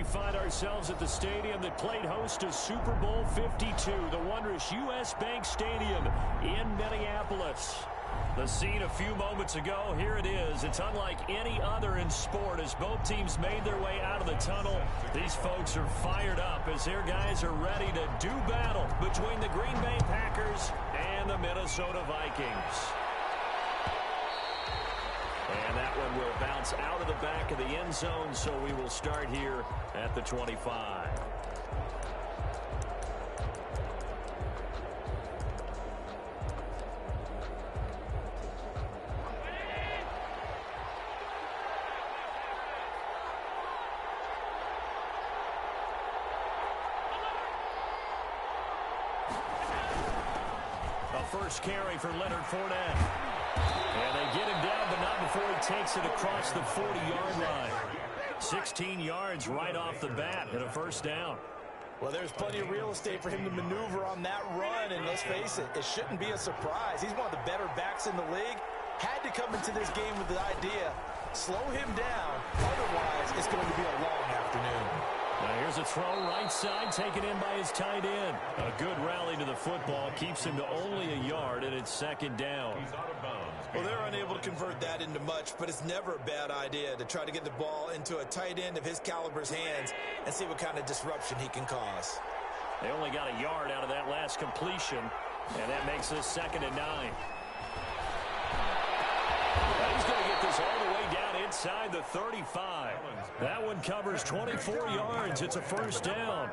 find ourselves at the stadium that played host to Super Bowl 52, the wondrous U.S. Bank Stadium in Minneapolis. The scene a few moments ago, here it is. It's unlike any other in sport as both teams made their way out of the tunnel. These folks are fired up as their guys are ready to do battle between the Green Bay Packers and the Minnesota Vikings. And that one will bounce out of the back of the end zone, so we will start here at the 25. A first carry for Leonard Fournette. And they get him down, but not before he takes it across the 40-yard line. 16 yards right off the bat and a first down. Well, there's plenty of real estate for him to maneuver on that run, and let's face it, it shouldn't be a surprise. He's one of the better backs in the league. Had to come into this game with the idea, slow him down, otherwise it's going to be a long afternoon. Now here's a throw right side, taken in by his tight end. A good rally to the football, keeps him to only a yard, and it's second down. Well, they're unable to convert that into much, but it's never a bad idea to try to get the ball into a tight end of his caliber's hands and see what kind of disruption he can cause. They only got a yard out of that last completion, and that makes this 2nd and 9. He's going to get this all the way down inside the 35. That one covers 24 yards. It's a first down.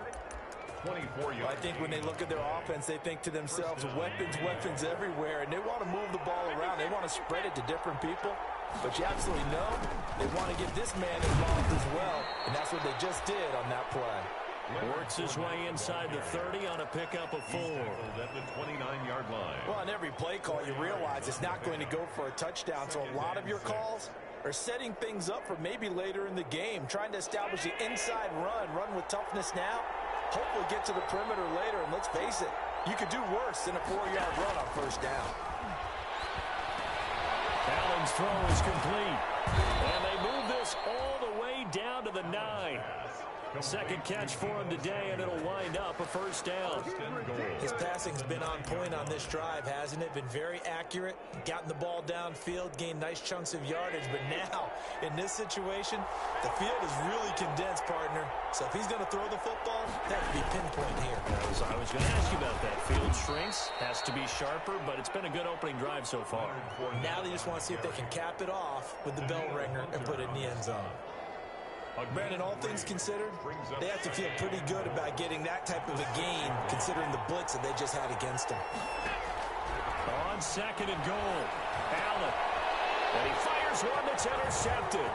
24 yards. I think when they look at their offense, they think to themselves, weapons everywhere, and they want to move the ball around. They want to spread it to different people. But you absolutely know they want to get this man involved as well, and that's what they just did on that play. Works his way inside the 30 on a pickup of 4. At the 29-yard line. Well, on every play call, you realize it's not going to go for a touchdown, so a lot of your calls are setting things up for maybe later in the game, trying to establish the inside run with toughness now, hopefully get to the perimeter later, and let's face it, you could do worse than a 4-yard run on first down. Allen's throw is complete, and they move this all the way down to the 9. Second catch for him today, and it'll wind up a first down. His passing's been on point on this drive, hasn't it? Been very accurate, gotten the ball downfield, gained nice chunks of yardage. But now, in this situation, the field is really condensed, partner. So if he's going to throw the football, that would be pinpoint here. I was going to ask you about that. Field shrinks, has to be sharper, but it's been a good opening drive so far. Now they just want to see if they can cap it off with the bell ringer and put it in the end zone. Brandon, all things considered, they have to feel pretty good about getting that type of a gain, considering the blitz that they just had against them. On 2nd and goal, Allen. And he fires one that's intercepted.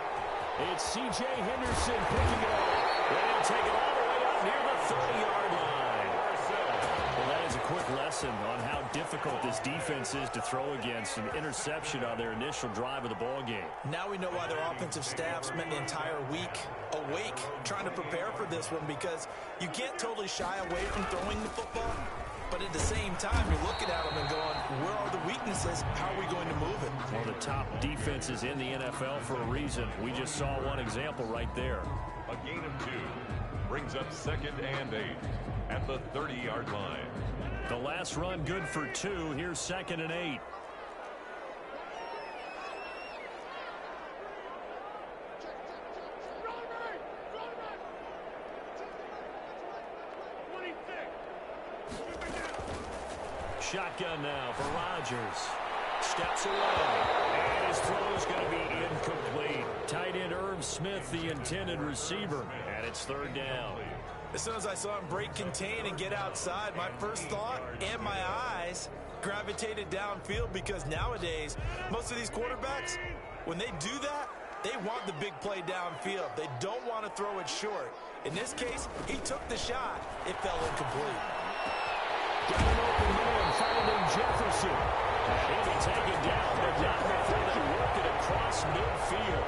It's C.J. Henderson picking it up. They'll take it all the way up near the 30-yard line. Well, that is a quick lesson on how difficult this defense is to throw against. An interception on their initial drive of the ball game. Now we know why their offensive staff spent the entire week awake trying to prepare for this one, because you can't totally shy away from throwing the football, but at the same time you're looking at them and going, where are the weaknesses? How are we going to move it? One of the top defenses in the NFL for a reason. We just saw one example right there. A gain of 2 brings up 2nd and 8 at the 30-yard line. The last run good for 2. Here's 2nd and 8. Shotgun now for Rodgers. Steps away. And his throw is going to be incomplete. Tight end Irv Smith, the intended receiver. And it's 3rd down. As soon as I saw him break contain and get outside, my first thought and my eyes gravitated downfield, because nowadays, most of these quarterbacks, when they do that, they want the big play downfield. They don't want to throw it short. In this case, he took the shot. It fell incomplete. Got an open man, finding Jefferson. He'll be taken down, but not before they work it across midfield.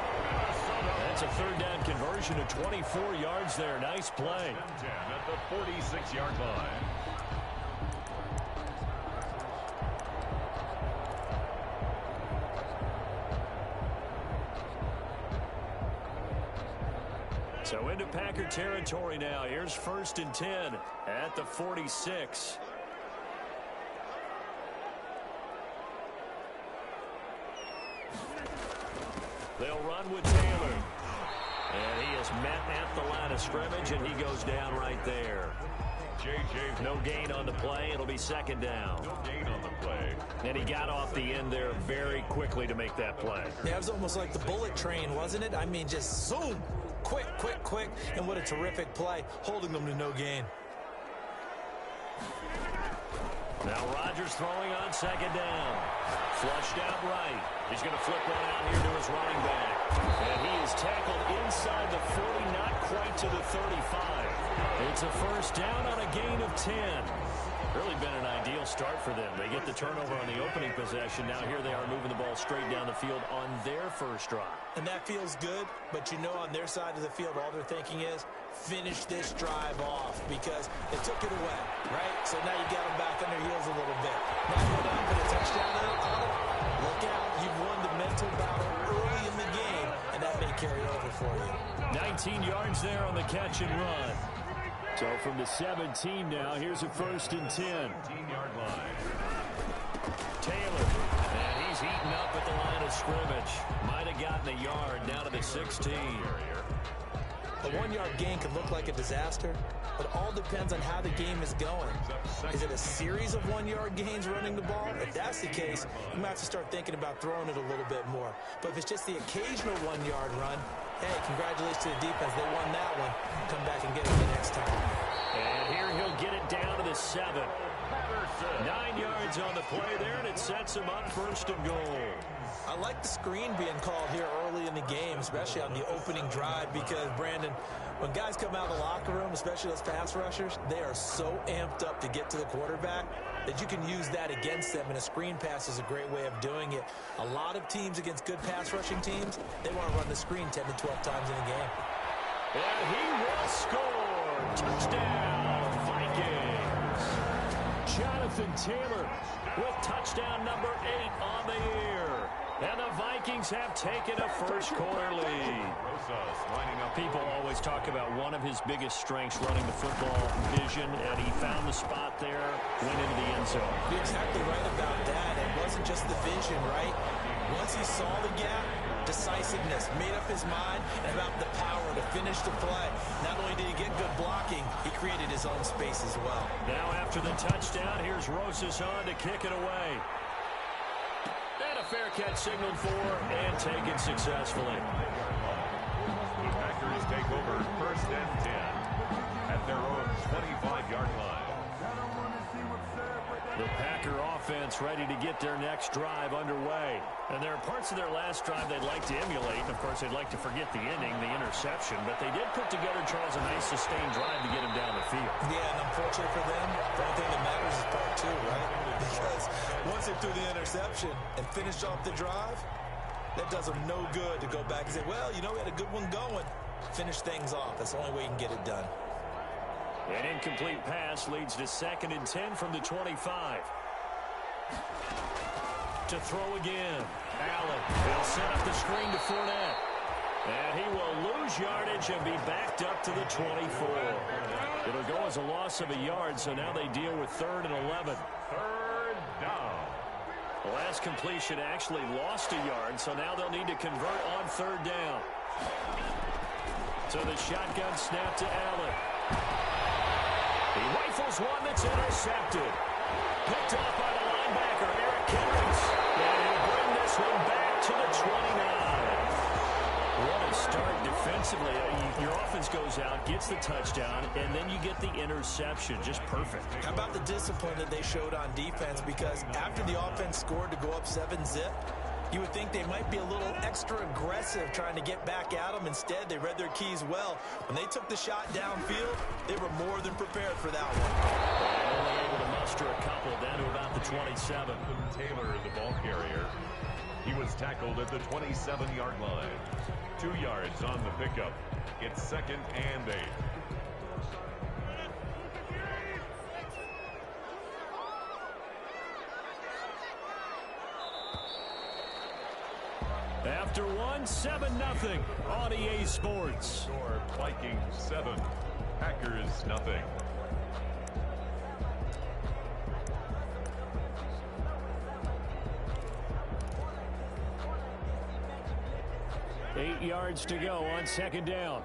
That's a 3rd down conversion of 24 yards there. Nice play. At the 46-yard line. So into Packer territory now. Here's 1st and 10 at the 46. They'll run with Taylor. And he is met at the line of scrimmage, and he goes down right there. No gain on the play. It'll be 2nd down. No gain on the play. And he got off the end there very quickly to make that play. Yeah, it was almost like the bullet train, wasn't it? I mean, just zoom. Quick, quick, quick. And what a terrific play, holding them to no gain. Now Rodgers throwing on 2nd down. Flushed out right. He's going to flip one out here to his running back. And he is tackled inside the 40, not quite to the 35. It's a 1st down on a gain of 10. Really been an ideal start for them. They get the turnover on the opening possession. Now here they are moving the ball straight down the field on their 1st drive. And that feels good, but you know on their side of the field, all they're thinking is, finish this drive off because they took it away, right? So now you got them back on their heels a little bit. Now go down for the touchdown on it. Look out, you've won the mental battle early in the game, and that may carry over for you. 19 yards there on the catch and run. So from the 17 now, here's a 1st and 10. 15-yard line. Taylor, and he's heating up at the line of scrimmage. Might have gotten a yard down to the 16. A 1-yard gain could look like a disaster, but all depends on how the game is going. Is it a series of 1-yard gains running the ball? If that's the case, you might have to start thinking about throwing it a little bit more. But if it's just the occasional 1-yard run, hey, congratulations to the defense. They won that one. Come back and get it the next time. And here he'll get it down to the 7. 9 yards on the play there, and it sets him up 1st and goal. I like the screen being called here early in the game, especially on the opening drive, because, Brandon, when guys come out of the locker room, especially those pass rushers, they are so amped up to get to the quarterback that you can use that against them, and a screen pass is a great way of doing it. A lot of teams against good pass rushing teams, they want to run the screen 10 to 12 times in a game. And he will score. Touchdown, Vikings. Jonathan Taylor with touchdown number 8 on the year. And the Vikings have taken a first-quarter lead. People always talk about one of his biggest strengths, running the football, vision, and he found the spot there, went into the end zone. You're exactly right about that. It wasn't just the vision, right? Once he saw the gap, decisiveness, made up his mind, and about the power to finish the play. Not only did he get good blocking, he created his own space as well. Now after the touchdown, here's Rosas on to kick it away. And a fair catch signaled for and taken successfully. The Packers take over 1st and 10 at their own 25-yard line. The Packer offense ready to get their next drive underway. And there are parts of their last drive they'd like to emulate. And, of course, they'd like to forget the inning, the interception. But they did put together, Charles, a nice sustained drive to get him down the field. Yeah, and unfortunately for them, the only thing that matters is part 2, right? Because once they threw the interception and finished off the drive, that does them no good to go back and say, well, you know, we had a good one going. Finish things off. That's the only way you can get it done. An incomplete pass leads to 2nd and 10 from the 25. To throw again. Allen will set up the screen to Fournette. And he will lose yardage and be backed up to the 24. It'll go as a loss of a yard, so now they deal with 3rd and 11. 3rd down. The last completion actually lost a yard, so now they'll need to convert on 3rd down. So the shotgun snap to Allen. He rifles one that's intercepted. Picked off by the linebacker, Eric Kendricks. And he'll bring this one back to the 29. What a start defensively. Your offense goes out, gets the touchdown, and then you get the interception. Just perfect. How about the discipline that they showed on defense? Because after the offense scored to go up 7-zip, you would think they might be a little extra aggressive trying to get back at them. Instead, they read their keys well. When they took the shot downfield, they were more than prepared for that one. Only able to muster a couple down to about the 27. Taylor, the ball carrier. He was tackled at the 27-yard line. 2 yards on the pickup. It's 2nd and 8. After one, 7-0 on EA Sports. Score Vikings 7, Packers nothing. Eight yards to go on second down.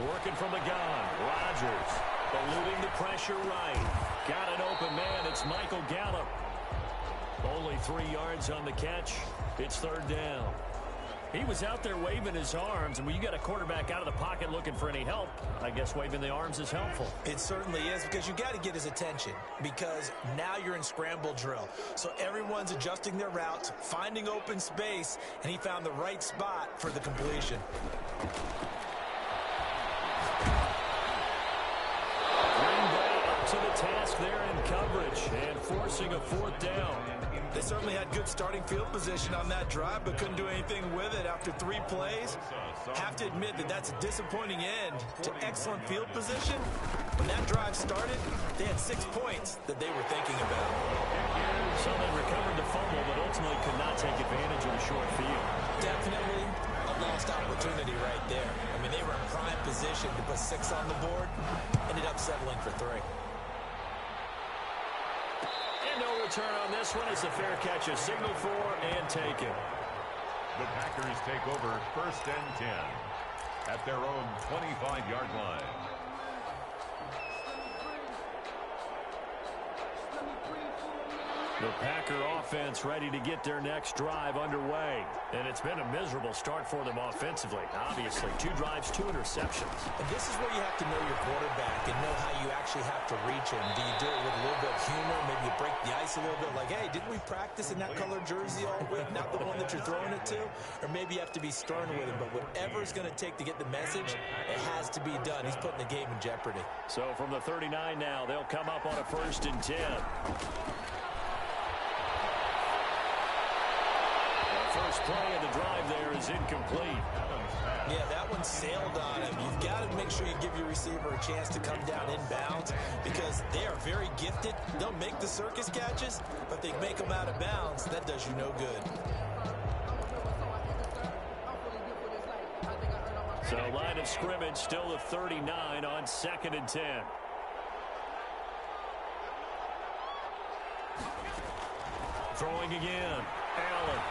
Working from the gun. Rodgers eluding the pressure right. Got an open man. It's Michael Gallup. Only 3 yards on the catch. It's third down. He was out there waving his arms, and when you got a quarterback out of the pocket looking for any help, I guess waving the arms is helpful. It certainly is, because you got to get his attention, because now you're in scramble drill. So everyone's adjusting their routes, finding open space, and he found the right spot for the completion. Green Bay up to the task there in coverage and forcing a fourth down. They certainly had good starting field position on that drive, but couldn't do anything with it after 3 plays. Have to admit that that's a disappointing end to excellent field position. When that drive started, they had 6 points that they were thinking about. So they recovered the fumble, but ultimately could not take advantage of the short field. Definitely a lost opportunity right there. I mean, they were in prime position to put 6 on the board, ended up settling for 3. No return on this one. It's a fair catch, a signal for and taken. The Packers take over 1st and 10 at their own 25-yard line. The Packer offense ready to get their next drive underway. And it's been a miserable start for them offensively. Obviously, 2 drives, 2 interceptions. And this is where you have to know your quarterback and know how you actually have to reach him. Do you do it with a little bit of humor? Maybe you break the ice a little bit like, hey, didn't we practice in that color jersey all week? Not the one that you're throwing it to? Or maybe you have to be stern with him. But whatever it's going to take to get the message, it has to be done. He's putting the game in jeopardy. So from the 39 now, they'll come up on a 1st and 10. First play of the drive there is incomplete. Yeah, that one sailed on him. You've got to make sure you give your receiver a chance to come down inbounds, because they are very gifted. They'll make the circus catches, but they make them out of bounds. That does you no good. So line of scrimmage still the 39 on 2nd and 10. Throwing again. Allen.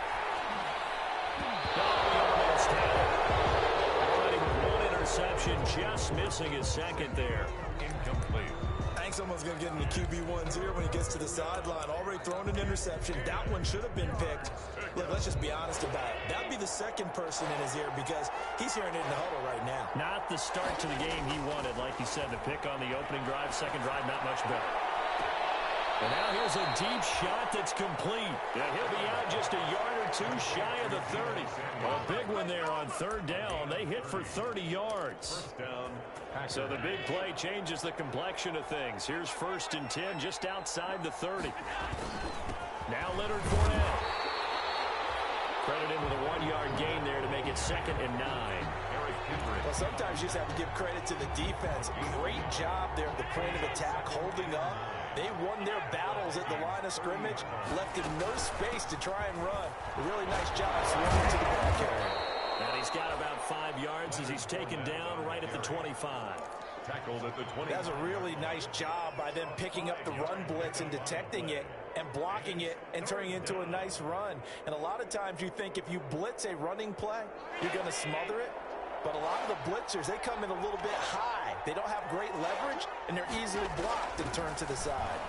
One interception, just missing his 2nd there. Incomplete. I think someone's going to get in the QB1s here when he gets to the sideline. Already thrown an interception. That one should have been picked. Look, let's just be honest about it. That'd be the 2nd person in his ear, because he's hearing it in the huddle right now. Not the start to the game he wanted. Like you said, the pick on the opening drive, 2nd drive, not much better. And now here's a deep shot that's complete. And he'll be out just a yard or 2 shy of the 30. A big one there on 3rd down. They hit for 30 yards. First down. So the big play changes the complexion of things. Here's 1st and 10 just outside the 30. Now Leonard Fournette. Credit him with a 1-yard gain there to make it 2nd and 9. Well, sometimes you just have to give credit to the defense. Great job there at the point of attack, holding up. They won their battles at the line of scrimmage, left him no space to try and run. A really nice job swinging to the ball carrier. And he's got about 5 yards as he's taken down right at the 25. Tackled at the 20. That's a really nice job by them picking up the run blitz and detecting it and blocking it and turning it into a nice run. And a lot of times you think if you blitz a running play, you're going to smother it. But a lot of the blitzers, they come in a little bit high. They don't have great leverage, and they're easily blocked and turned to the side.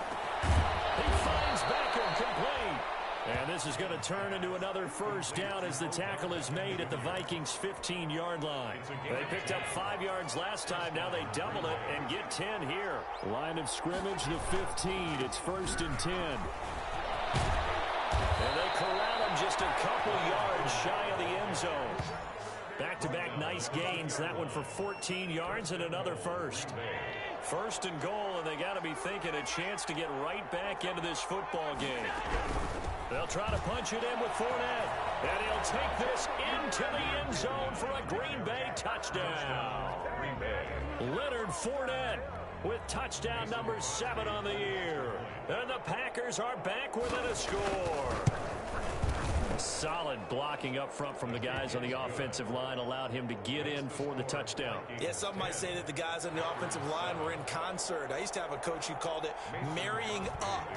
He finds Beckham complete. And this is going to turn into another 1st down as the tackle is made at the Vikings' 15-yard line. They picked up 5 yards last time. Now they double it and get 10 here. Line of scrimmage, the 15. It's 1st and 10. And they corral him just a couple yards shy of the end zone. Back-to-back nice gains. That one for 14 yards and another 1st. 1st and goal, and they got to be thinking a chance to get right back into this football game. They'll try to punch it in with Fournette. And he'll take this into the end zone for a Green Bay touchdown. Green Bay. Leonard Fournette with touchdown number 7 on the year. And the Packers are back within a score. Solid blocking up front from the guys on the offensive line allowed him to get in for the touchdown. Yeah, some might say that the guys on the offensive line were in concert. I used to have a coach who called it marrying up,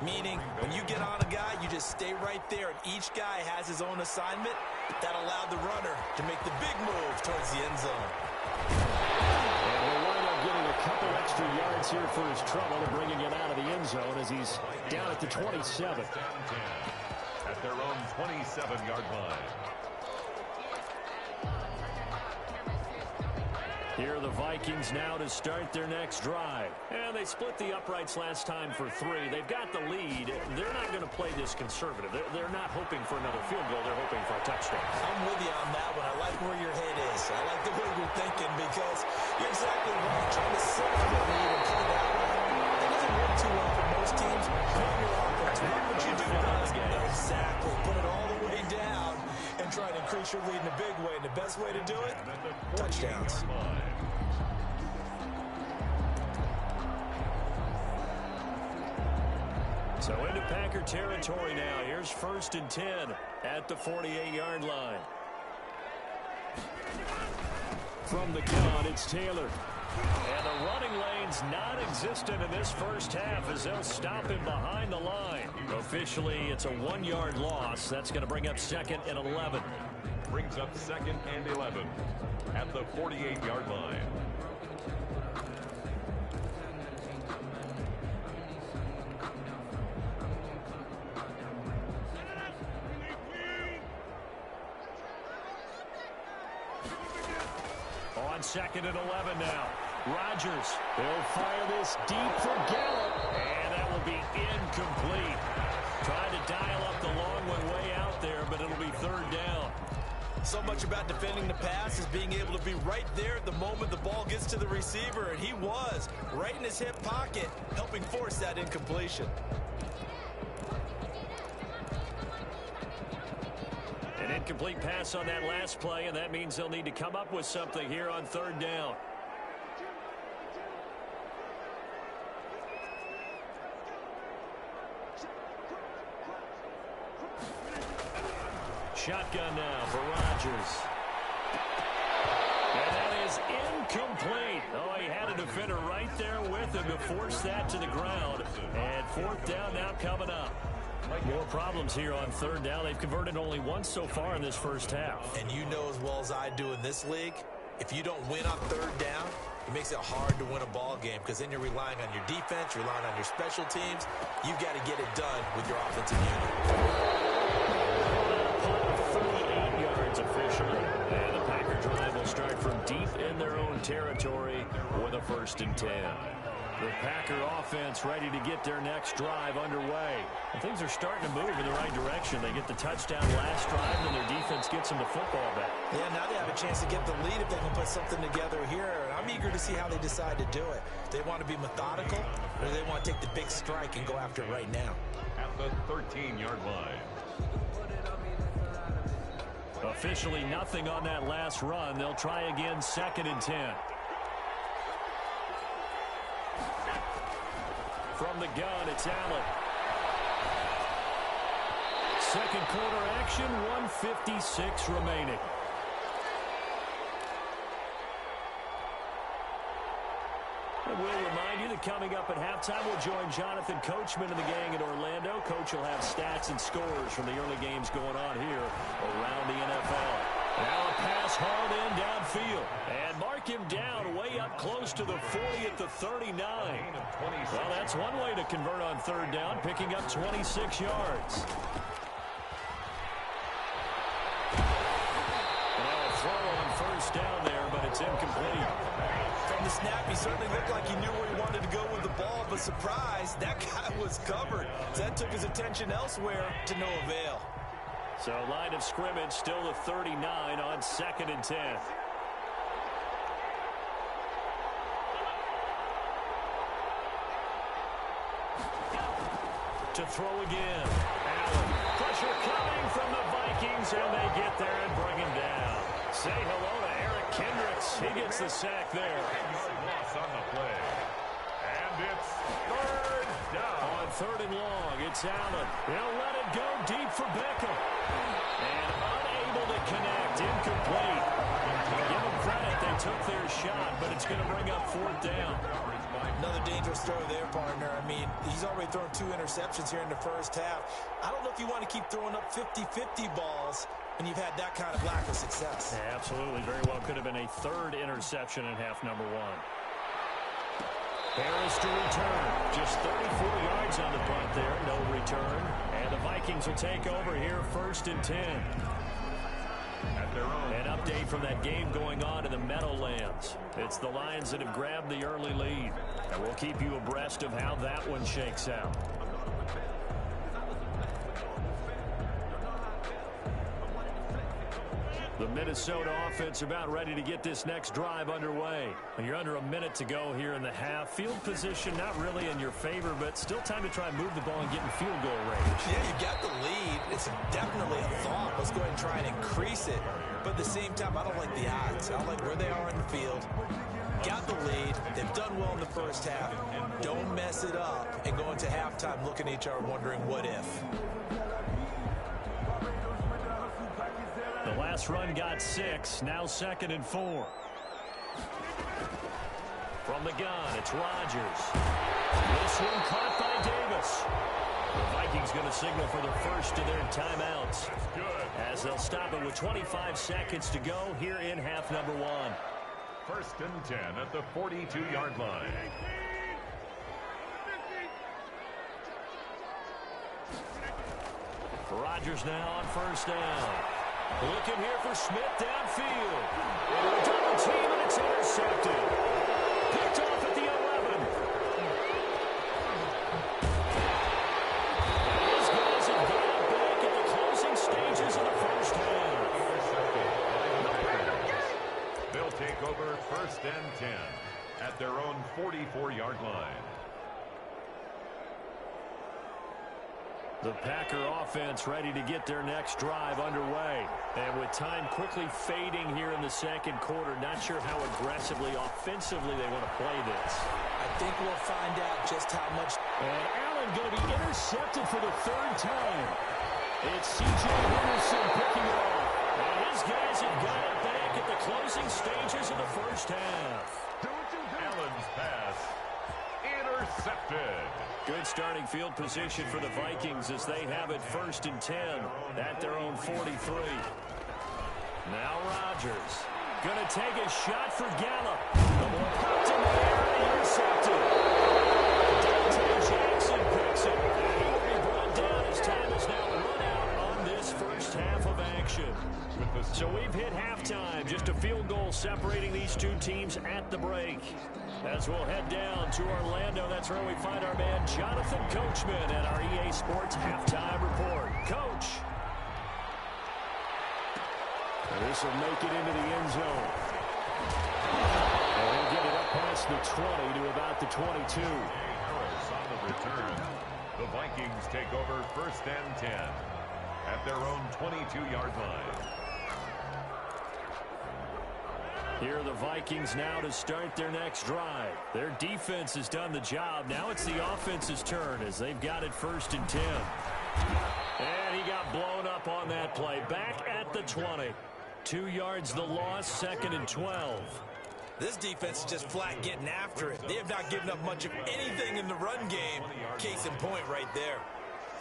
meaning when you get on a guy, you just stay right there, and each guy has his own assignment. That allowed the runner to make the big move towards the end zone. And we'll wind up getting a couple extra yards here for his trouble and bringing it out of the end zone as he's down at the 27. At their own 27-yard line. Here are the Vikings now to start their next drive. And they split the uprights last time for 3. They've got the lead. They're not going to play this conservative. They're not hoping for another field goal. They're hoping for a touchdown. I'm with you on that one. I like where your head is. I like the way you're thinking because you're exactly right. Trying to sit for the lead and play that way, that doesn't work too well for most teams. Put your offense. What would you do guys? Exactly. Put it all the way down and try to increase your lead in a big way. And the best way to do it, touchdowns. So into Packer territory now. Here's 1st and 10 at the 48-yard line. From the gun, it's Taylor. And the running lane's non-existent in this first half as they'll stop him behind the line. Officially, it's a 1-yard loss. That's going to bring up 2nd and 11. Brings up 2nd and 11 at the 48-yard line. On 2nd and 11 now. Rodgers, they'll fire this deep for Gallup, and that will be incomplete. Trying to dial up the long one way out there, but it'll be 3rd down. So much about defending the pass is being able to be right there at the moment the ball gets to the receiver, and he was right in his hip pocket, helping force that incompletion. An incomplete pass on that last play, and that means they'll need to come up with something here on 3rd down. Shotgun now for Rodgers. And that is incomplete. Oh, he had a defender right there with him to force that to the ground. And 4th down now coming up. More problems here on 3rd down. They've converted only once so far in this first half. And you know as well as I do in this league, if you don't win on 3rd down, it makes it hard to win a ball game because then you're relying on your defense, you're relying on your special teams. You got to get it done with your offensive unit. 38 yards officially. And the Packer drive will start from deep in their own territory with a 1st and 10. The Packer offense ready to get their next drive underway. And things are starting to move in the right direction. They get the touchdown last drive, and their defense gets them the football back. Yeah, now they have a chance to get the lead if they can put something together here. I'm eager to see how they decide to do it. They want to be methodical, or they want to take the big strike and go after it right now. At the 13-yard line. Officially nothing on that last run. They'll try again 2nd and 10. From the gun, it's Allen. 2nd quarter action, 1:56 remaining. And we'll remind you that coming up at halftime, we'll join Jonathan Coachman and the gang in Orlando. Coach will have stats and scores from the early games going on here around the NFL. Now a pass hauled in downfield. And mark him down way up close to the 40 at the 39. Well, that's one way to convert on 3rd down, picking up 26 yards. Now a throw on 1st down there, but it's incomplete. From the snap, he certainly looked like he knew where he wanted to go with the ball, but surprise, that guy was covered. So that took his attention elsewhere to no avail. So line of scrimmage still the 39 on 2nd and 10. To throw again. Allen. Pressure coming from the Vikings, and they get there and bring him down. Say hello to Eric Kendricks. He gets the sack there. Loss on the play. And it's third down. On third and long, it's Allen. He'll let it go deep for Beckham. And unable to connect. Incomplete. Give them credit. They took their shot, but it's going to bring up fourth down. Another dangerous throw there, partner. I mean, he's already thrown 2 interceptions here in the first half. I don't know if you want to keep throwing up 50-50 balls when you've had that kind of lack of success. Yeah, absolutely. Very well could have been a third interception in half number 1. Harris to return. Just 34 yards on the punt there. No return. And the Vikings will take over here first and 10. At their own. An update from that game going on in the Meadowlands. It's the Lions that have grabbed the early lead. And we'll keep you abreast of how that one shakes out. The Minnesota offense about ready to get this next drive underway. You're under a minute to go here in the half. Field position not really in your favor, but still time to try and move the ball and get in field goal range. Yeah, you've got the lead. It's definitely a thought. Let's go ahead and try and increase it. But at the same time, I don't like the odds. I don't like where they are in the field. Got the lead. They've done well in the first half. Don't mess it up and go into halftime looking at each other wondering what if. The last run got 6. Now 2nd and 4. From the gun, it's Rodgers. This one caught by Davis. The Vikings going to signal for the first of their timeouts. As they'll stop it with 25 seconds to go here in half number 1. First and 10 at the 42-yard line. Rodgers now on first down. Looking here for Smith downfield. And a double team, and it's intercepted. Picked off at the 11. These guys have got it back at the closing stages of the first half. They'll take over first and 10 at their own 44-yard line. The Packer offense ready to get their next drive underway. And with time quickly fading here in the second quarter, not sure how aggressively, offensively they want to play this. I think we'll find out just how much. And Allen going to be intercepted for the 3rd time. It's C.J. Henderson picking it off. And his guys have got it back at the closing stages of the first half. Allen's pass intercepted. Good starting field position for the Vikings as they have it first and 10 at their own 43. Now Rodgers going to take a shot for Gallup. The ball popped in the air and intercepted. Dante Jackson picks it. And he will be brought down as time is now run out on this first half of action. So we've hit halftime. Just a field goal separating these two teams at the break. As we'll head down to Orlando, that's where we find our man Jonathan Coachman at our EA Sports Halftime Report. Coach. And this will make it into the end zone. And he'll get it up past the 20 to about the 22. Harris on the return. The Vikings take over first and 10 at their own 22-yard line. Here are the Vikings now to start their next drive. Their defense has done the job. Now it's the offense's turn as they've got it first and 10. And he got blown up on that play. Back at the 20. 2 yards the loss, 2nd and 12. This defense is just flat getting after it. They have not given up much of anything in the run game. Case in point right there.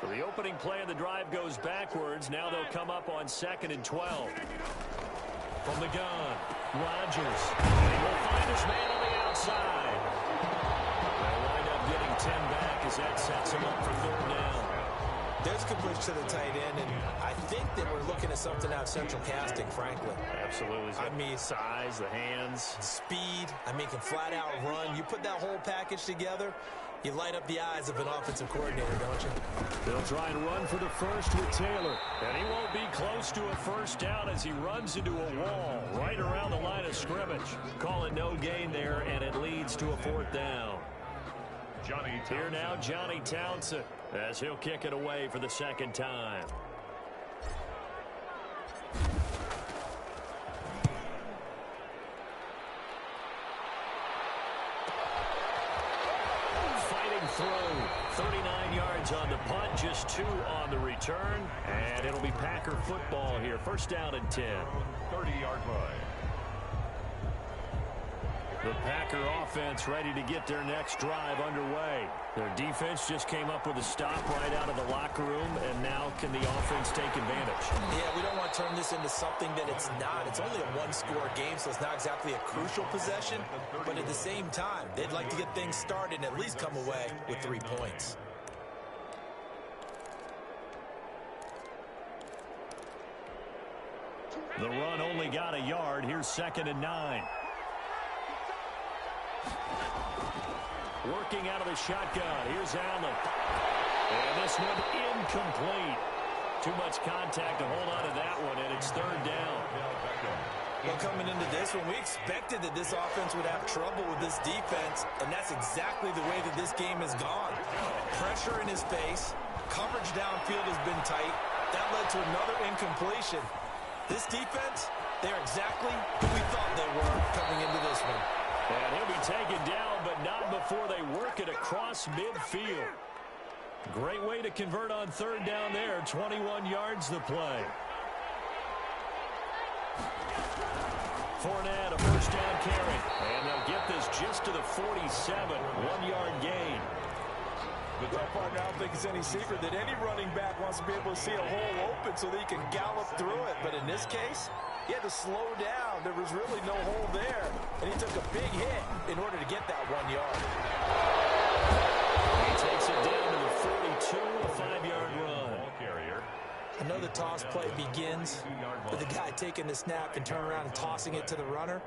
So the opening play of the drive goes backwards. Now they'll come up on 2nd and 12. From the gun, Rodgers. And he will find his man on the outside. They'll wind up getting 10 back as that sets him up for 3rd down. There's a good push to the tight end, and I think that we're looking at something out central casting, frankly. Absolutely. I mean, size, the hands. Speed, I mean, can flat out run. You put that whole package together, you light up the eyes of an offensive coordinator, don't you? They'll try and run for the first with Taylor. And he won't be close to a first down as he runs into a wall right around the line of scrimmage. Call it no gain there, and it leads to a 4th down. Here now, Johnny Townsend, as he'll kick it away for the 2nd time. through. 39 yards on the punt, just 2 on the return. And it'll be Packer football here. First down and 10. 30-yard line. The Packer offense ready to get their next drive underway. Their defense just came up with a stop right out of the locker room, and now can the offense take advantage? Yeah, we don't want to turn this into something that it's not. It's only a one-score game, so it's not exactly a crucial possession. But at the same time, they'd like to get things started and at least come away with 3 points. The run only got a yard. Here's 2nd and 9. Working out of the shotgun. Here's Allen. And this one incomplete. Too much contact to hold on to that one, and it's 3rd down. Well, coming into this one, we expected that this offense would have trouble with this defense, and that's exactly the way that this game has gone. Pressure in his face. Coverage downfield has been tight. That led to another incompletion. This defense, they're exactly who we thought they were coming into this one. And he'll be taken down, but not before they work it across midfield. Great way to convert on 3rd down there. 21 yards the play. Fournette, a first down carry. And they'll get this just to the 47. 1-yard gain. The tough part, I don't think it's any secret that any running back wants to be able to see a hole open so that he can gallop through it. But in this case, he had to slow down. There was really no hole there. And he took a big hit in order to get that 1 yard. He takes it down to the 42, a 5-yard run. I know the toss play begins with the guy taking the snap and turning around and tossing it to the runner.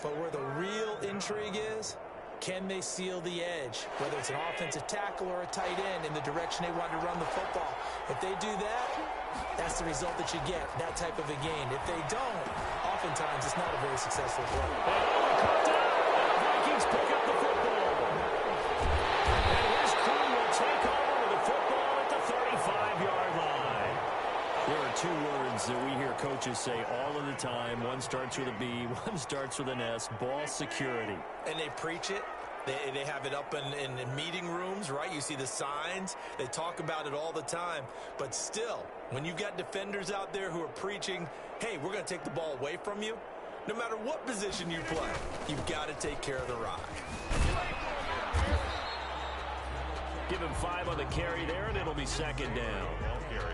But where the real intrigue is, can they seal the edge, whether it's an offensive tackle or a tight end, in the direction they want to run the football? If they do that, that's the result that you get, that type of a gain. If they don't, oftentimes it's not a very successful play. The Vikings pick up the football. And his crew will take over with the football at the 35-yard line. There are 2 words that we hear coaches say all of the time. One starts with a B, one starts with an S: ball security. And they preach it. They have it up in meeting rooms, right? You see the signs. They talk about it all the time. But still, when you've got defenders out there who are preaching, hey, we're going to take the ball away from you, no matter what position you play, you've got to take care of the rock. Give him 5 on the carry there, and it'll be 2nd down.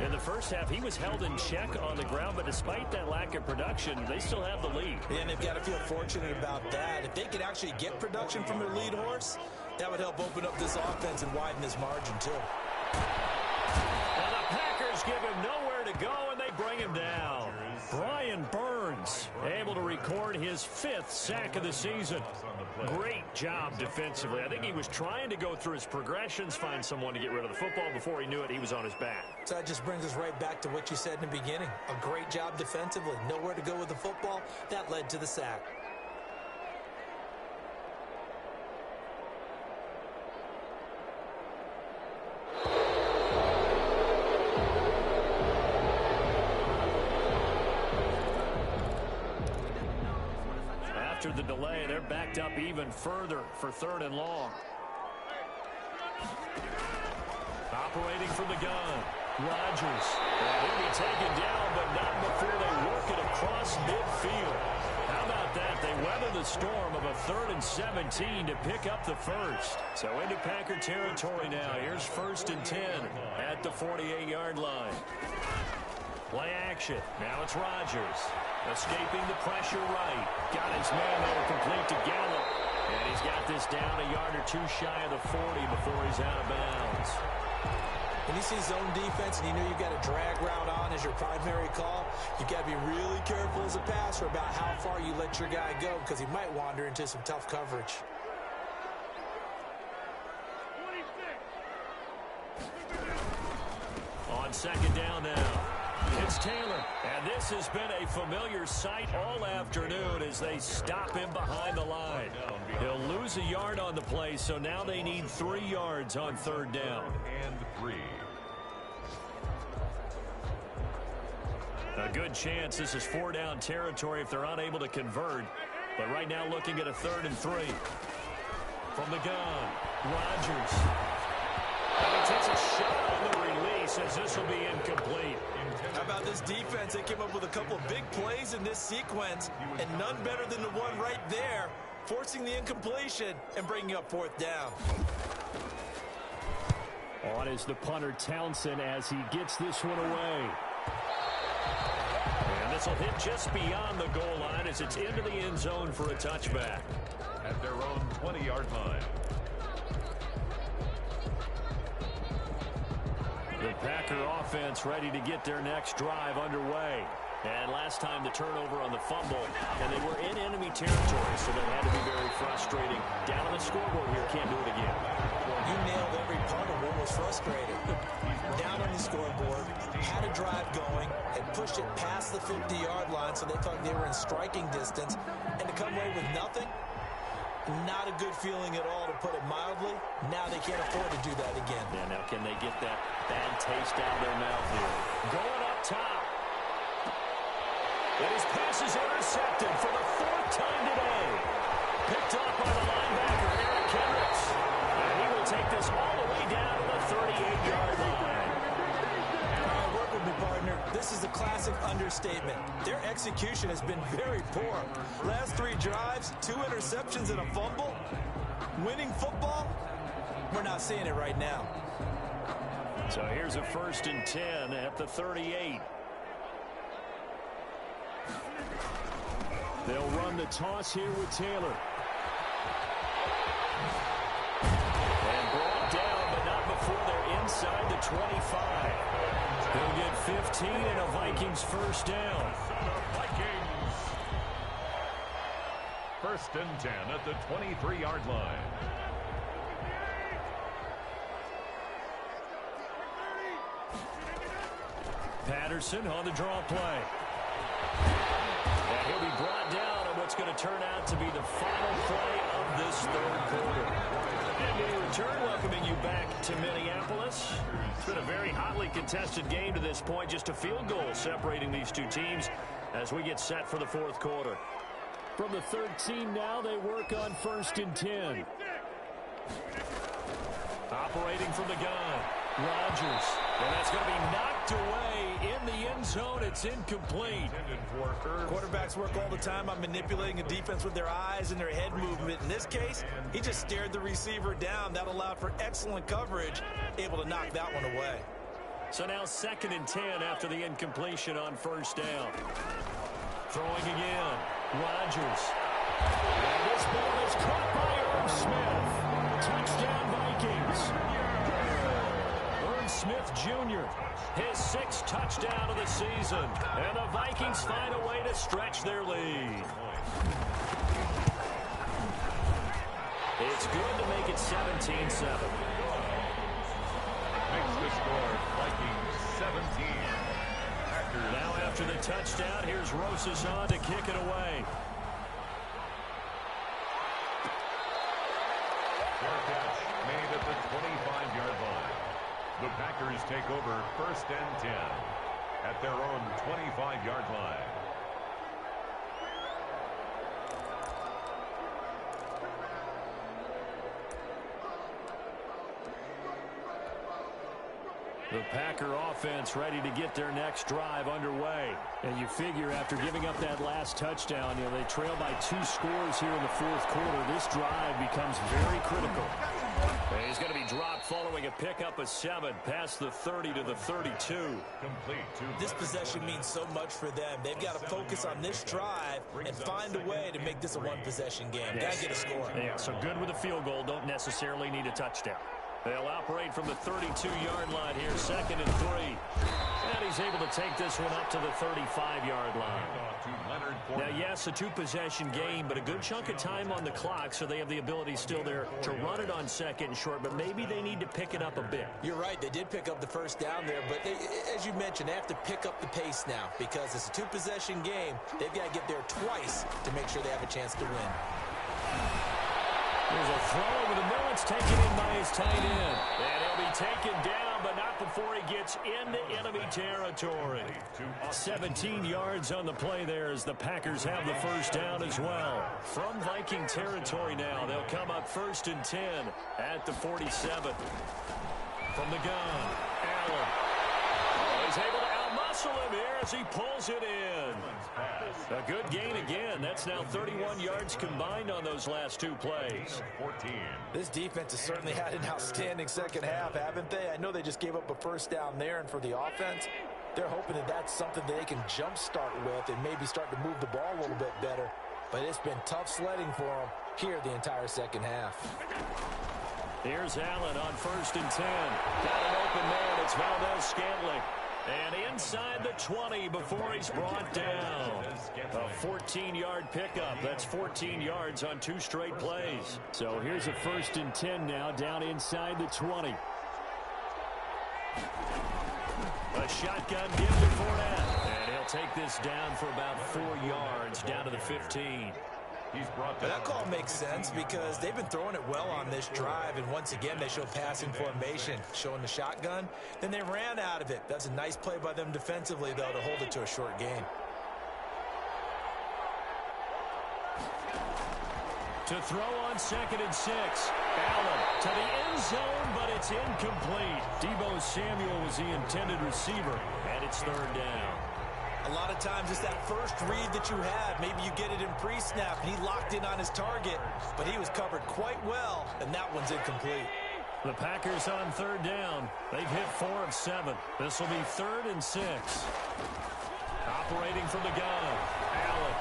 In the first half, he was held in check on the ground, but despite that lack of production, they still have the lead. And they've got to feel fortunate about that. If they could actually get production from their lead horse, that would help open up this offense and widen this margin, too. And the Packers give him nowhere to go, and they bring him down. Brian Burns able to record his 5th sack of the season. Great job defensively. I think he was trying to go through his progressions, find someone to get rid of the football. Before he knew it, he was on his back. So that just brings us right back to what you said in the beginning. A great job defensively. Nowhere to go with the football. That led to the sack. After the delay, they're backed up even further for 3rd and long. Operating from the gun, Rodgers. And he'll be taken down, but not before they work it across midfield. How about that? They weather the storm of a 3rd and 17 to pick up the first. So into Packer territory now. Here's 1st and 10 at the 48-yard line. Play action. Now it's Rodgers. Escaping the pressure right. Got his man there complete to Gallup. And he's got this down a yard or 2 shy of the 40 before he's out of bounds. When you see zone defense and you know you've got a drag route on as your primary call, you've got to be really careful as a passer about how far you let your guy go, because he might wander into some tough coverage. On 2nd down now. It's Taylor, and this has been a familiar sight all afternoon as they stop him behind the line. He'll lose a yard on the play, so now they need 3 yards on 3rd down. And 3. A good chance this is 4-down territory if they're unable to convert, but right now looking at a 3rd and 3. From the gun, Rodgers. And he takes a shot on the release as this will be incomplete. How about this defense? They came up with a couple of big plays in this sequence, and none better than the one right there, forcing the incompletion and bringing up fourth down. On is the punter Townsend as he gets this one away. And this will hit just beyond the goal line as it's into the end zone for a touchback. At their own 20-yard line. The Packer offense ready to get their next drive underway. And last time the turnover on the fumble, and they were in enemy territory, so that had to be very frustrating. Down on the scoreboard here, can't do it again. You nailed every part of what was frustrating. Down on the scoreboard, had a drive going, had pushed it past the 50-yard line, so they thought they were in striking distance, and to come away with nothing, not a good feeling at all, to put it mildly. Now they can't afford to do that again. Yeah, now can they get that bad taste out of their mouth here? Going up top. And his pass is intercepted for the fourth time today. Picked up by the linebacker, Eric Kendricks. And he will take this all the way down to the 38-yard line. Work with me, partner. This is a classic understatement. Their execution has been very poor. Last 3 drives, 2 interceptions and a fumble. Winning football? We're not seeing it right now. So here's a 1st and 10 at the 38. They'll run the toss here with Taylor. And brought down, but not before they're inside the 25. He'll get 15 and a Vikings first down. Vikings. 1st and 10 at the 23-yard line. Patterson on the draw play. And he'll be brought down on what's going to turn out to be the final play of this 3rd quarter. And we return, welcoming you back to Minneapolis. It's been a very hotly contested game to this point. Just a field goal separating these two teams as we get set for the 4th quarter. From the 13 now, they work on 1st and 10. Operating from the gun, Rodgers. And that's going to be knocked away in the end zone. It's incomplete. Quarterbacks work all the time on manipulating a defense with their eyes and their head movement. In this case, he just stared the receiver down. That allowed for excellent coverage, able to knock that one away. So now 2nd and 10 after the incompletion on 1st down. Throwing again, Rodgers. And this ball is caught by Irv Smith. Touchdown Vikings. Smith Jr., his 6th touchdown of the season. And the Vikings find a way to stretch their lead. It's good to make it 17-7. Makes the score Vikings 17. Now after the touchdown, here's Rosas on to kick it away. Fair catch made at the 25-yard line. The Packers take over 1st and 10 at their own 25-yard line. The Packer offense ready to get their next drive underway. And you figure after giving up that last touchdown, they trail by 2 scores here in the 4th quarter. This drive becomes very critical. And he's going to be dropped following a pickup of 7 past the 30 to the 32. Complete. This possession means so much for them. They've got to focus on this drive and find a way to make this a one-possession game. Got to get a score. Yeah, so good with a field goal. Don't necessarily need a touchdown. They'll operate from the 32-yard line here, 2nd and 3. And he's able to take this one up to the 35-yard line. Now, yes, a 2-possession game, but a good chunk of time on the clock, so they have the ability still there to run it on 2nd and short, but maybe they need to pick it up a bit. You're right. They did pick up the first down there, but as you mentioned, they have to pick up the pace now because it's a 2-possession game. They've got to get there twice to make sure they have a chance to win. There's a throw over the middle. It's taken in by his tight end. And he'll be taken down, but not before he gets into enemy territory. 17 yards on the play there as the Packers have the first down as well. From Viking territory now, they'll come up 1st and 10 at the 47. From the gun, Allen. Oh, he's able to outmuscle him here as he pulls it in. A good gain again. That's now 31 yards combined on those last two plays. 14. This defense has certainly had an outstanding second half, haven't they? I know they just gave up a first down there, and for the offense, they're hoping that that's something they can jumpstart with and maybe start to move the ball a little bit better. But it's been tough sledding for them here the entire second half. Here's Allen on 1st and 10. Got an open man. It's Valdez-Scantling. And inside the 20 before he's brought down. A 14-yard pickup. That's 14 yards on 2 straight plays. So here's a 1st and 10 now down inside the 20. A shotgun give to Fournette. And he'll take this down for about 4 yards down to the 15. He's brought down. That call makes sense because they've been throwing it well on this drive, and once again they show passing formation, showing the shotgun. Then they ran out of it. That's a nice play by them defensively, though, to hold it to a short gain. To throw on 2nd and 6. Allen to the end zone, but it's incomplete. Deebo Samuel was the intended receiver, and it's 3rd down. A lot of times it's that first read that you had. Maybe you get it in pre-snap, and he locked in on his target, but he was covered quite well, and that one's incomplete. The Packers on 3rd down. They've hit 4 of 7. This will be 3rd and 6. Operating from the gun. Allen.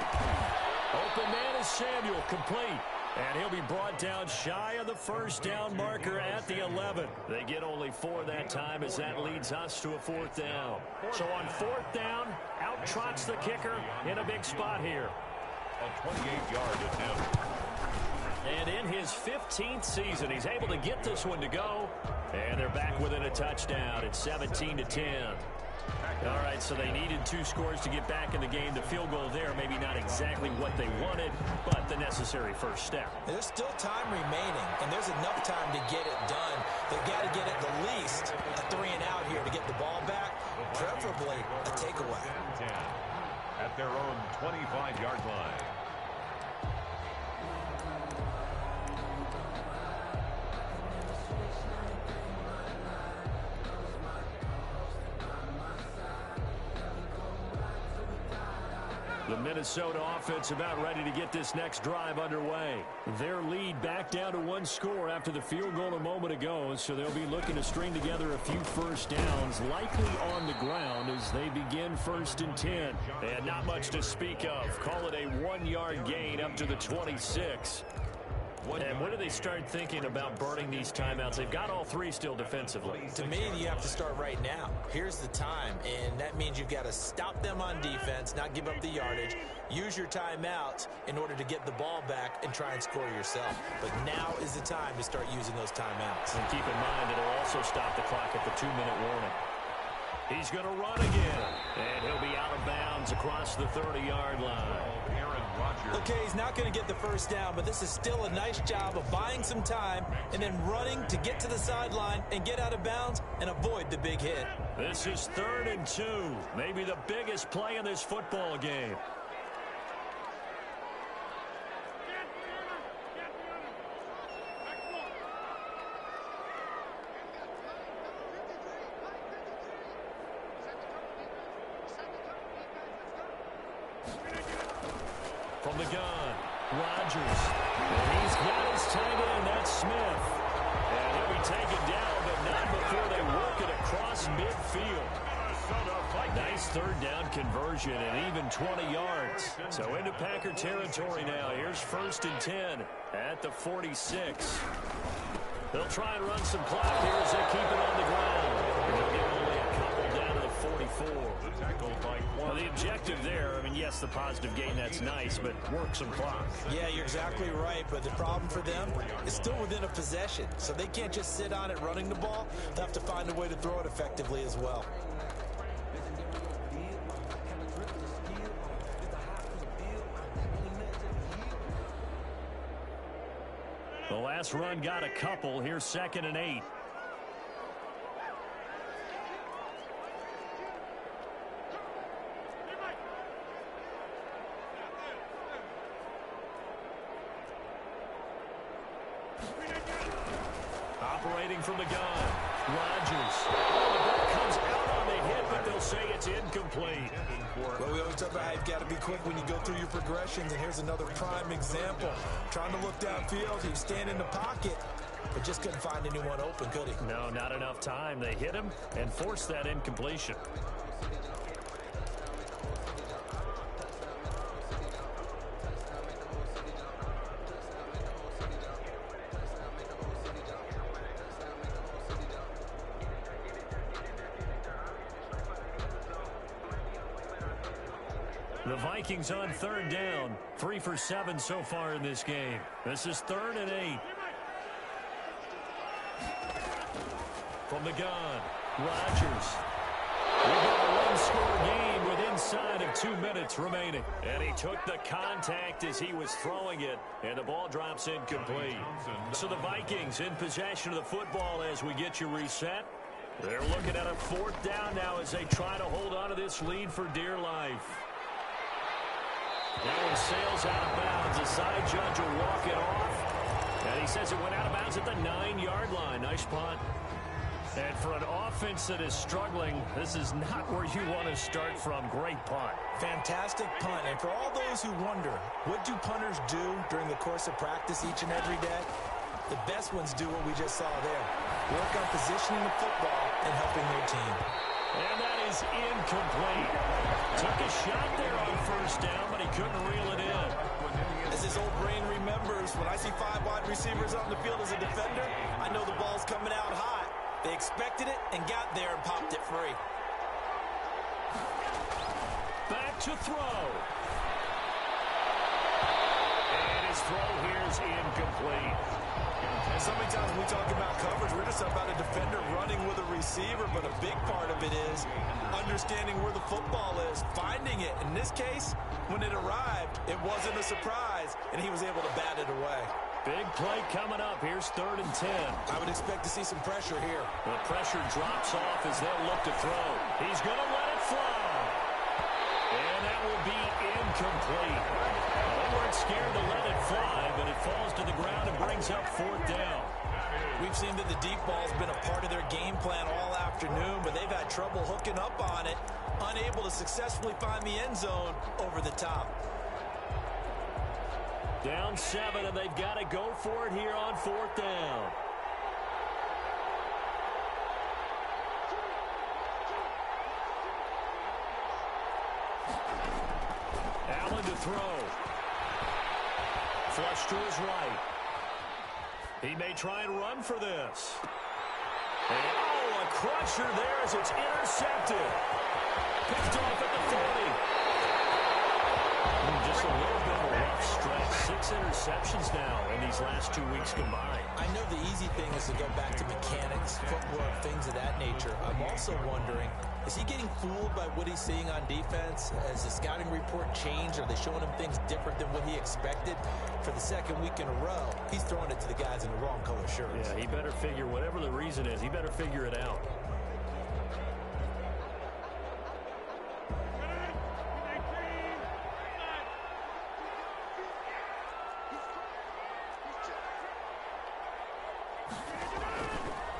Open man is Samuel, complete. And he'll be brought down shy of the 1st down marker at the 11. They get only 4 that time as that leads us to a 4th down. So on 4th down, out trots the kicker in a big spot here. A 28-yard attempt. And in his 15th season, he's able to get this one to go. And they're back within a touchdown. It's 17-10. All right, so they needed 2 scores to get back in the game. The field goal there, maybe not exactly what they wanted, but the necessary first step. There's still time remaining, and there's enough time to get it done. They've got to get at the least a 3 and out here to get the ball back, preferably a takeaway. At their own 25-yard line. The Minnesota offense about ready to get this next drive underway. Their lead back down to 1 score after the field goal a moment ago, so they'll be looking to string together a few first downs, likely on the ground as they begin 1st and 10. And not much to speak of. Call it a 1-yard gain up to the 26. And when do they start thinking about burning these timeouts? They've got all 3 still defensively. To me, you have to start right now. Here's the time, and that means you've got to stop them on defense, not give up the yardage, use your timeouts in order to get the ball back and try and score yourself. But now is the time to start using those timeouts. And keep in mind, it'll also stop the clock at the 2-minute warning. He's going to run again, and he'll be out of bounds across the 30-yard line. Okay, he's not going to get the first down, but this is still a nice job of buying some time and then running to get to the sideline and get out of bounds and avoid the big hit. This is 3rd and 2, maybe the biggest play in this football game. From the gun, Rodgers. And he's got his tight end, that's Smith. And he'll be taken down, but not before they work it across midfield. Nice 3rd down conversion and even 20 yards. So into Packer territory now. Here's 1st and 10 at the 46. They'll try and run some clock here as they keep it on the ground. They'll get only a couple down to the 44. Well, the objective there, I mean, yes, the positive gain, that's nice, but work some clock. Yeah, you're exactly right, but the problem for them is still within a possession, so they can't just sit on it running the ball. They'll have to find a way to throw it effectively as well. The last run got a couple. Here's 2nd and 8. Operating from the gun. Rodgers. Oh, the ball comes out on the hit, but they'll say it's incomplete. Well, we always talk about how you've got to be quick when you go through your progressions, and here's another prime example. Trying to look downfield, he was standing in the pocket, but just couldn't find anyone open, could he? No, not enough time. They hit him and forced that incompletion. The Vikings on third down. 3 for 7 so far in this game. This is 3rd and 8. From the gun, Rodgers. We've got a one-score game with inside of 2 minutes remaining. And he took the contact as he was throwing it, and the ball drops incomplete. So the Vikings in possession of the football as we get you reset. They're looking at a 4th down now as they try to hold on to this lead for dear life. That one sails out of bounds. The side judge will walk it off. And he says it went out of bounds at the 9-yard line. Nice punt. And for an offense that is struggling, this is not where you want to start from. Great punt. Fantastic punt. And for all those who wonder, what do punters do during the course of practice each and every day? The best ones do what we just saw there. Work on positioning the football and helping their team. And that is incomplete. Took a shot there on 1st down, but he couldn't reel it in. As his old brain remembers, when I see 5 wide receivers on the field as a defender, I know the ball's coming out hot. They expected it and got there and popped it free. Back to throw. And his throw here is incomplete. So many times when we talk about coverage, we're just about a defender running with a receiver, but a big part of it is understanding where the football is, finding it. In this case, when it arrived, it wasn't a surprise, and he was able to bat it away. Big play coming up. Here's 3rd and 10. I would expect to see some pressure here. The pressure drops off as they'll look to throw. He's going to let it fly. And that will be incomplete. They weren't scared to let it fly, but it falls to the ground and brings up 4th down. We've seen that the deep ball's been a part of their game plan all afternoon, but they've had trouble hooking up on it, unable to successfully find the end zone over the top. Down 7, and they've got to go for it here on 4th down. Allen to throw. Flush to his right. He may try and run for this. And, oh, a crusher there as it's intercepted. Picked off at the 40. Just a little bit of a rough stretch. 6 interceptions now in these last 2 weeks combined. I know the easy thing is to go back to mechanics, footwork, things of that nature. I'm also wondering, is he getting fooled by what he's seeing on defense? Has the scouting report changed? Are they showing him things different than what he expected? For the 2nd week in a row, he's throwing it to the guys in the wrong color shirts. Yeah, he better figure, whatever the reason is, he better figure it out.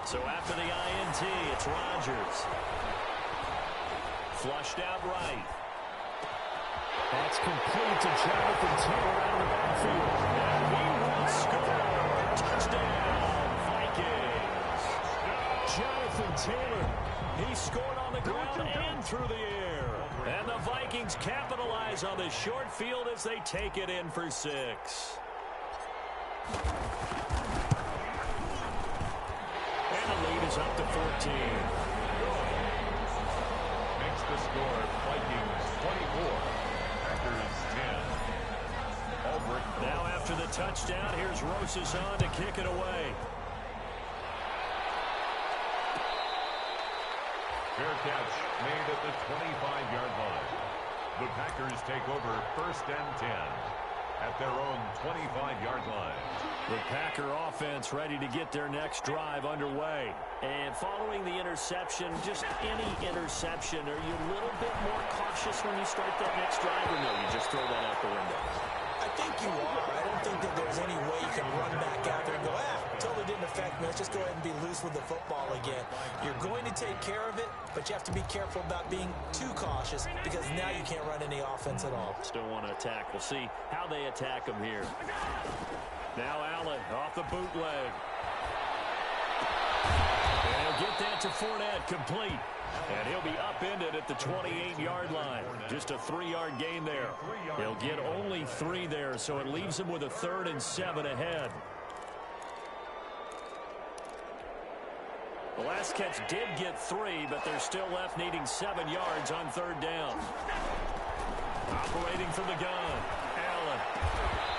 So after the INT, it's Rodgers. Flushed out right. That's complete to Jonathan Taylor out of the backfield. And he will score. Touchdown, Vikings. Jonathan Taylor, he scored on the ground and through the air. And the Vikings capitalize on the short field as they take it in for 6. Up to 14. Makes the score Vikings 24, Packers 10. Albrecht. Now after the touchdown, here's Rosas on to kick it away. Fair catch made at the 25-yard line. The Packers take over 1st and 10 at their own 25-yard line. The Packer offense ready to get their next drive underway. And following the interception, just any interception, are you a little bit more cautious when you start that next drive, or no, you just throw that out the window? I think you are. I don't think that there's any way you can run back out there and go, totally didn't in effect, man, let's just go ahead and be loose with the football again. You're going to take care of it, but you have to be careful about being too cautious because now you can't run any offense at all. Still want to attack. We'll see how they attack him here. Now Allen off the bootleg. And he'll get that to Fournette, complete. And he'll be upended at the 28-yard line. Just a 3-yard gain there. He'll get only 3 there, so it leaves him with a 3rd and 7 ahead. The last catch did get 3, but they're still left needing 7 yards on 3rd down. Operating from the gun, Allen.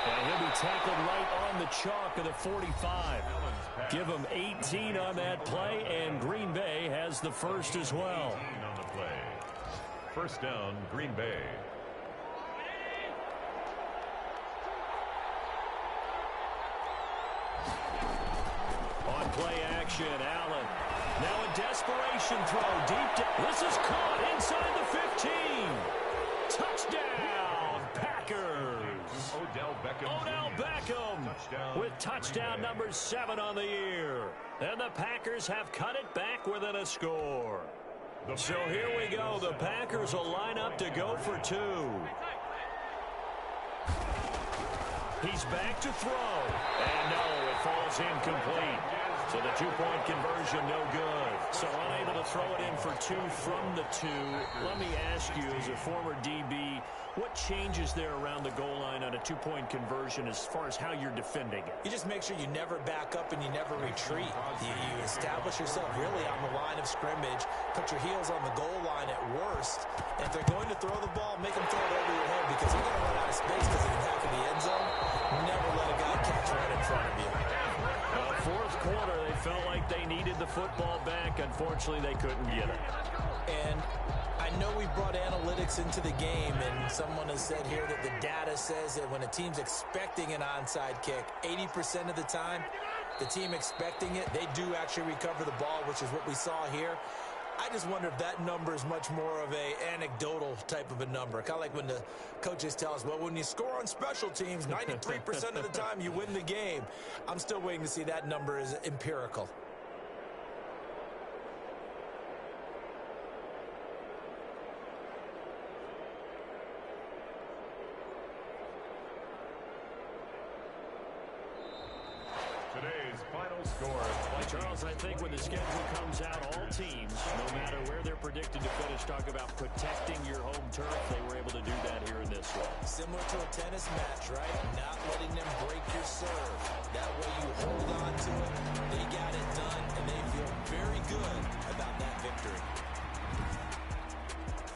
And he'll be tackled right on the chalk of the 45. Give him 18 on that play, and Green Bay has the first as well. 18 on the play. First down, Green Bay. On play action, Allen. Now a desperation throw deep down. This is caught inside the 15. Touchdown, Packers. Odell Beckham with touchdown number 7 on the year. And the Packers have cut it back within a score. So here we go. The Packers will line up to go for 2. He's back to throw. And no, it falls incomplete. So the 2-point conversion, no good. So unable to throw it in for 2 from the 2. Let me ask you, as a former DB, what changes there around the goal line on a 2-point conversion as far as how you're defending it? You just make sure you never back up and you never retreat. You establish yourself really on the line of scrimmage, put your heels on the goal line at worst. And if they're going to throw the ball, make them throw it over your head because they're going to run out of space because of the back of the end zone. Never let a guy catch right in front of you. Fourth quarter, they felt like they needed the football back. Unfortunately, they couldn't get it. And I know we brought analytics into the game, and someone has said here that the data says that when a team's expecting an onside kick, 80% of the time, the team expecting it, they do actually recover the ball, which is what we saw here. I just wonder if that number is much more of a anecdotal type of a number. Kind of like when the coaches tell us, well, when you score on special teams, 93% of the time you win the game. I'm still waiting to see that number is empirical. Today's final score. Charles, I think when the schedule comes out, all teams, no matter where they're predicted to finish, talk about protecting your home turf. They were able to do that here in this one. Similar to a tennis match, right? Not letting them break your serve. That way you hold on to it. They got it done, and they feel very good about that victory.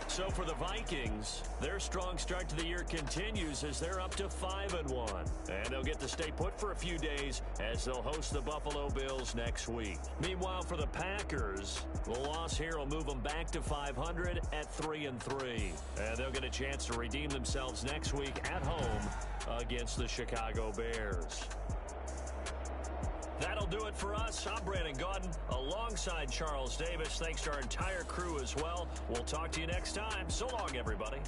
So for the Vikings, their strong start to the year continues as they're up to 5-1. And they'll get to stay put for a few days as they'll host the Buffalo Bills next week. Meanwhile, for the Packers, the loss here will move them back to 500 at 3-3. And they'll get a chance to redeem themselves next week at home against the Chicago Bears. That'll do it for us. I'm Brandon Gaudin alongside Charles Davis. Thanks to our entire crew as well. We'll talk to you next time. So long, everybody.